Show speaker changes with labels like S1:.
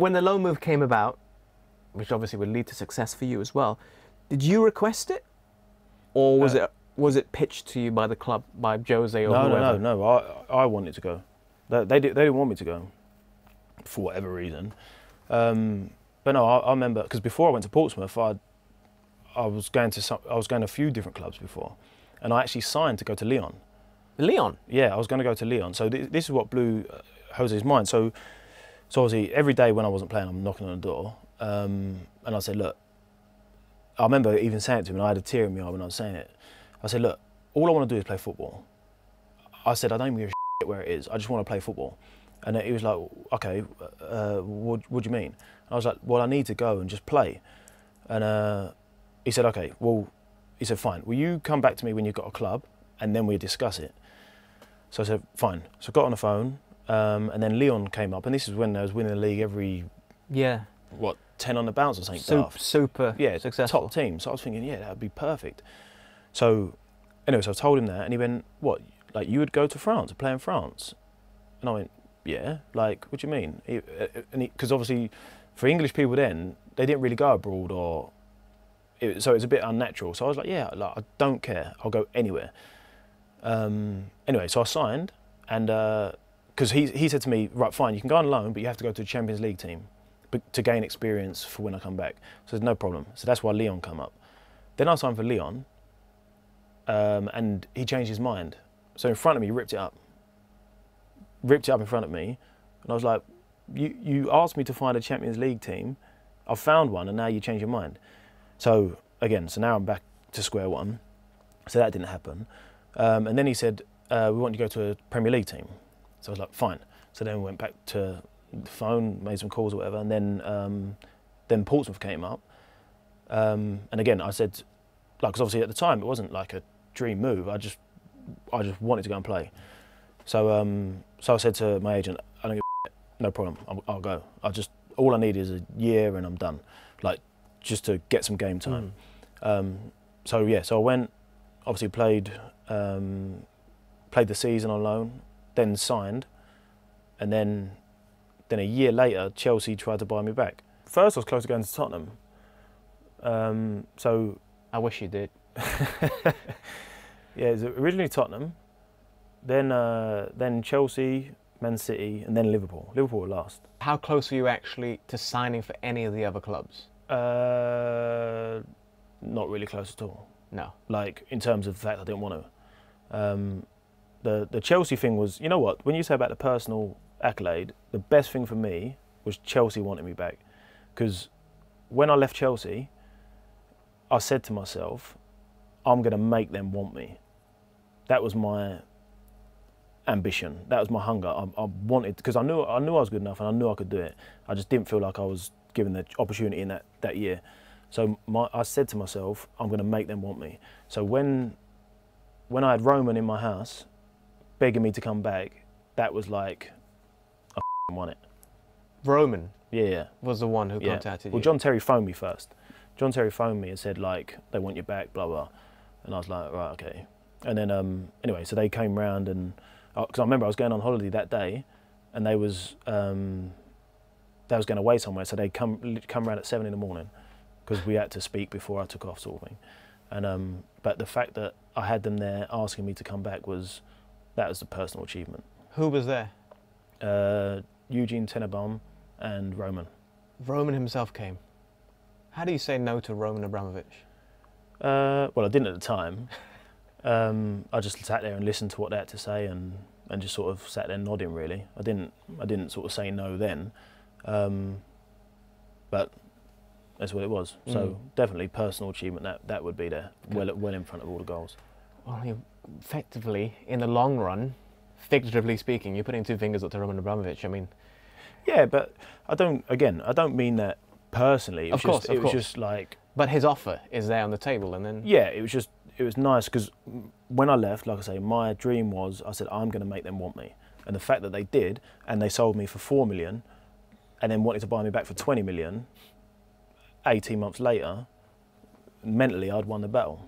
S1: When the loan move came about, which obviously would lead to success for you as well, did you request it? Or was it pitched to you by the club, by Jose or whoever?
S2: No. I wanted to go. They didn't want me to go, for whatever reason. But no, I remember, because before I went to Portsmouth, I was going to a few different clubs before, and I actually signed to go to Lyon.
S1: Lyon?
S2: Yeah, I was going to go to Lyon. So this is what blew Jose's mind. So obviously every day when I wasn't playing, I'm knocking on the door, and I said, look, I remember even saying it to him, and I had a tear in my eye when I was saying it. I said, look, all I want to do is play football. I said, I don't give a shit where it is. I just want to play football. And he was like, okay, what do you mean? And I was like, well, I need to go and just play. And he said, okay, well, he said, fine. Will you come back to me when you've got a club, and then we discuss it? So I said, fine. So I got on the phone, and then Lyon came up, and this is when I was winning the league every, 10 on the bounce or something.
S1: Super successful.
S2: Top team. So I was thinking, yeah, that would be perfect. So anyway, so I told him that, and he went, what, like you would go to France, to play in France? And I went, yeah, like, what do you mean? Because obviously, for English people then, they didn't really go abroad, so it was a bit unnatural. So I was like, yeah, like, I don't care, I'll go anywhere. Anyway, so I signed, and because he said to me, right, fine, you can go on loan, but you have to go to the Champions League team to gain experience for when I come back. So there's no problem. So that's why Lyon come up. Then I signed for Lyon, and he changed his mind. So in front of me, he ripped it up in front of me, and I was like, you asked me to find a Champions League team, I've found one, and now you change your mind. So again, so now I'm back to square one. So that didn't happen. And then he said, we want you to go to a Premier League team. So I was like, fine. So then we went back to the phone, made some calls or whatever, and then Portsmouth came up. And again, I said, like, because obviously at the time it wasn't like a dream move. I just wanted to go and play. So so I said to my agent, I don't give a shit, no problem, I'll go. All I need is a year and I'm done, like just to get some game time. So yeah, so I went, obviously played the season on loan, then signed, and then a year later Chelsea tried to buy me back. First I was close to going to Tottenham. So
S1: I wish you did.
S2: Yeah, it was originally Tottenham, then Chelsea, Man City, and then Liverpool. Liverpool were last.
S1: How close were you actually to signing for any of the other clubs?
S2: Not really close at all.
S1: No.
S2: Like, in terms of the fact I didn't want to. The Chelsea thing was, you know what, when you say about the personal accolade, the best thing for me was Chelsea wanting me back. Because when I left Chelsea, I said to myself, I'm going to make them want me. That was my ambition. That was my hunger. I wanted, because I knew I was good enough and I knew I could do it. I just didn't feel like I was given the opportunity in that year. So I said to myself, I'm going to make them want me. So when I had Roman in my house begging me to come back, that was like, I won it.
S1: Roman?
S2: Yeah.
S1: Was the one who contacted you?
S2: Well, John Terry phoned me first. John Terry phoned me and said, like, they want you back, blah, blah. And I was like, right, okay. And then, anyway, so they came round and, because I remember I was going on holiday that day and they was going away somewhere, so they come round at 7 in the morning because we had to speak before I took off, sort of thing. And, but the fact that I had them there asking me to come back that was the personal achievement.
S1: Who was there?
S2: Eugene Tenenbaum and Roman.
S1: Roman himself came. How do you say no to Roman Abramovich?
S2: Well, I didn't at the time. I just sat there and listened to what they had to say and just sort of sat there nodding, really. I didn't sort of say no then, but that's what it was. So definitely personal achievement, that would be there, well in front of all the goals.
S1: Well, effectively, in the long run, figuratively speaking, you're putting two fingers up to Roman Abramovich. I mean,
S2: yeah, but I don't mean that personally. It was just like.
S1: But his offer is there on the table, and then.
S2: Yeah, it was nice because when I left, like I say, my dream was, I said, I'm going to make them want me, and the fact that they did, and they sold me for 4 million, and then wanted to buy me back for 20 million. 18 months later, mentally, I'd won the battle.